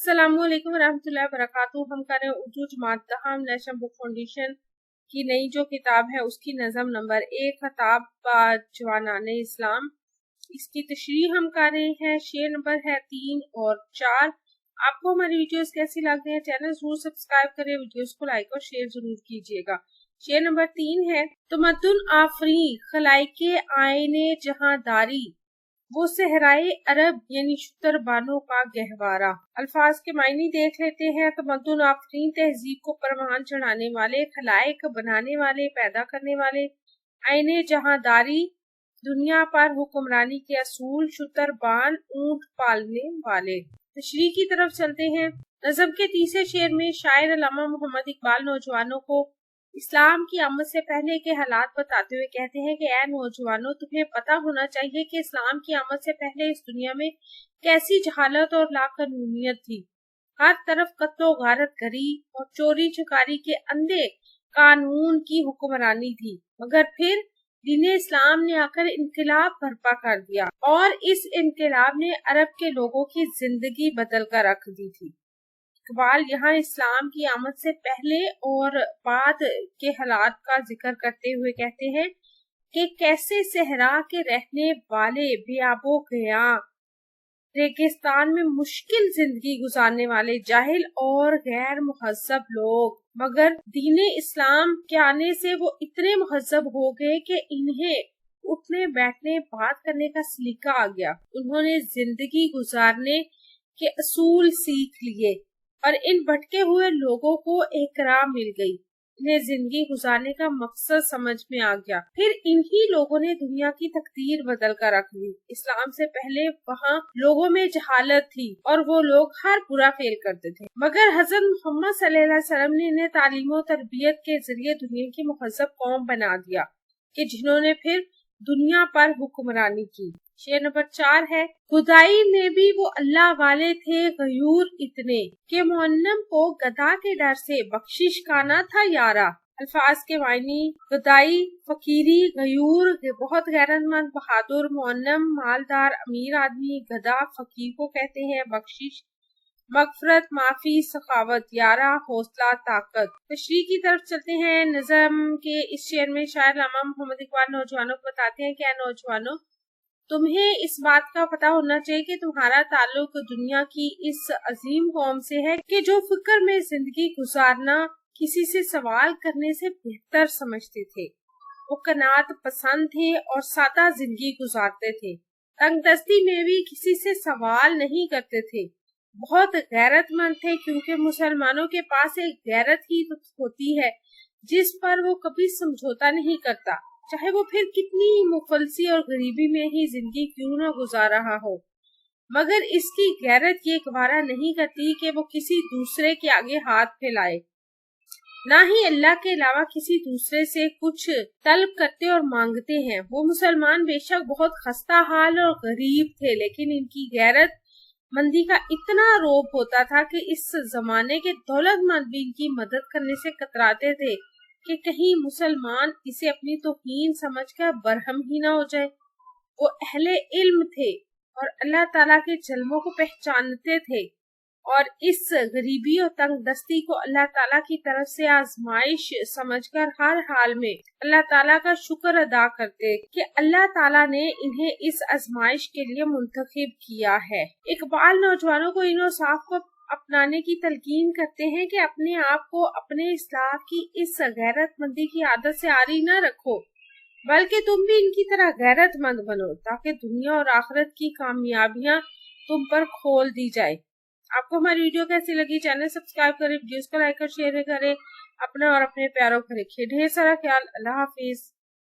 अस्सलाम वालेकुम रहमतुल्लाहि वबरकातुहू। हम कर रहे हैं उर्दू जमात दहम नेशनल बुक फाउंडेशन की नई जो किताब है उसकी नज़म नंबर 1 खताब जवानाने इस्लाम। इसकी तशरीह हम कर रहे हैं। शेर नंबर है 3 और 4। आपको हमारी वीडियोस कैसी लग रही है, चैनल जरूर सब्सक्राइब करें, वीडियोस को लाइक और शेयर जरूर कीजिएगा। शेर नंबर 3 है, तमद्दुन आफरी खलाइके आईने जहांदारी, वो सहराए अरब यानी शुतरबानों का गहवारा। अल्फाज के मायने देख लेते हैं। तमद्दुन आफरीन तहजीब को परवान चढ़ाने वाले, खलाइक बनाने वाले, पैदा करने वाले, आईने जहांदारी दुनिया पर हुक्मरानी के असूल, शुतरबान ऊंट पालने वाले। तशरीह की तरफ चलते हैं। नज़म के तीसरे शेर में शायर अल्लामा मोहम्मद इकबाल नौजवानों को इस्लाम की आमद से पहले के हालात बताते हुए कहते हैं कि ऐ नौजवानों, तुम्हें पता होना चाहिए कि इस्लाम की आमद से पहले इस दुनिया में कैसी जहालत और लाकानूनियत थी। हर तरफ कत्लो गारत गरी और चोरी चकारी के अंधे कानून की हुक्मरानी थी, मगर फिर दीन इस्लाम ने आकर इनकलाब बर्पा कर दिया और इस इनकलाब ने अरब के लोगों की जिंदगी बदल कर रख दी थी। इकबाल यहाँ इस्लाम की आमद से पहले और बाद के हालात का जिक्र करते हुए कहते हैं कि कैसे सहरा के रहने वाले, बेआबो गया रेगिस्तान में मुश्किल जिंदगी गुजारने वाले जाहिल और गैर मुहज्जब लोग, मगर दीने इस्लाम के आने से वो इतने मुहज्जब हो गए कि इन्हें उठने बैठने बात करने का सलीका आ गया। उन्होंने जिंदगी गुजारने के असूल सीख लिए और इन भटके हुए लोगों को एक राह मिल गई। इन्हें जिंदगी गुजारने का मकसद समझ में आ गया। फिर इन्हीं लोगों ने दुनिया की तकदीर बदल कर रख दी। इस्लाम से पहले वहाँ लोगों में जहालत थी और वो लोग हर बुरा फेल करते थे, मगर हजरत मोहम्मद सल्लल्लाहु अलैहि वसल्लम ने इन्हें तालीम और तरबियत के जरिए दुनिया की मुहज्जब कौम बना दिया कि जिन्होंने फिर दुनिया पर हुक्मरानी की। शेर नंबर 4 है, खुदाई में भी वो अल्लाह वाले थे गयूर इतने के मुअन्नम को गदा के डर से बख्शिश का ना था यारा। अल्फाज के मायने खुदाई, फकीरी, गयूर बहुत गैरतमंद, बहादुर, मुअन्नम मालदार अमीर आदमी, गदा फकीर को कहते हैं, बख्शिश मगफरत माफी सखावत, यारा हौसला ताकत। तशरीह की तरफ चलते हैं। नज़म के इस शेर में शायर अल्लामा मोहम्मद इकबाल नौजवानों को बताते हैं कि नौजवानों, तुम्हें इस बात का पता होना चाहिए कि तुम्हारा ताल्लुक दुनिया की इस अजीम कौम से है कि जो फिक्र में जिंदगी गुजारना किसी से सवाल करने से बेहतर समझते थे। वो कनात पसंद थे और सादा जिंदगी गुजारते थे। तंगदस्ती में भी किसी से सवाल नहीं करते थे। बहुत गैरतमंद थे क्योंकि मुसलमानों के पास एक गैरत ही होती है जिस पर वो कभी समझौता नहीं करता, चाहे वो फिर कितनी मुफलसी और गरीबी में ही जिंदगी क्यों न गुजार रहा हो। मगर इसकी गैरत ये गवारा नहीं करती कि वो किसी दूसरे के आगे हाथ फैलाए, ना ही अल्लाह के अलावा किसी दूसरे से कुछ तलब करते और मांगते हैं। वो मुसलमान बेशक बहुत खस्ता हाल और गरीब थे, लेकिन इनकी गैरत मंदी का इतना रोब होता था कि इस जमाने के दौलतमंद भी इनकी मदद करने से कतराते थे कि कहीं मुसलमान इसे अपनी तौहीन समझकर बरहम ही ना हो जाए। वो अहले इल्म थे और अल्लाह ताला के जल्मों को पहचानते थे और इस गरीबी और तंगदस्ती को अल्लाह ताला की तरफ से आजमाइश समझकर हर हाल में अल्लाह ताला का शुक्र अदा करते कि अल्लाह ताला ने इन्हें इस आजमाइश के लिए मुंतखब किया है। इकबाल नौजवानों को इंसाफ को अपनाने की तलकीन करते हैं कि अपने आप को अपने इस्लाह की इस गैरतमंदी की आदत से आरी न रखो, बल्कि तुम भी इनकी तरह गैरतमंद बनो ताकि दुनिया और आखिरत की कामयाबियां तुम पर खोल दी जाए। आपको हमारी वीडियो कैसी लगी, चैनल सब्सक्राइब करें, वीडियोस को लाइक और शेयर करें। अपना और अपने प्यारों को रखिए ढेर सारा ख्याल। अल्लाह हाफिज।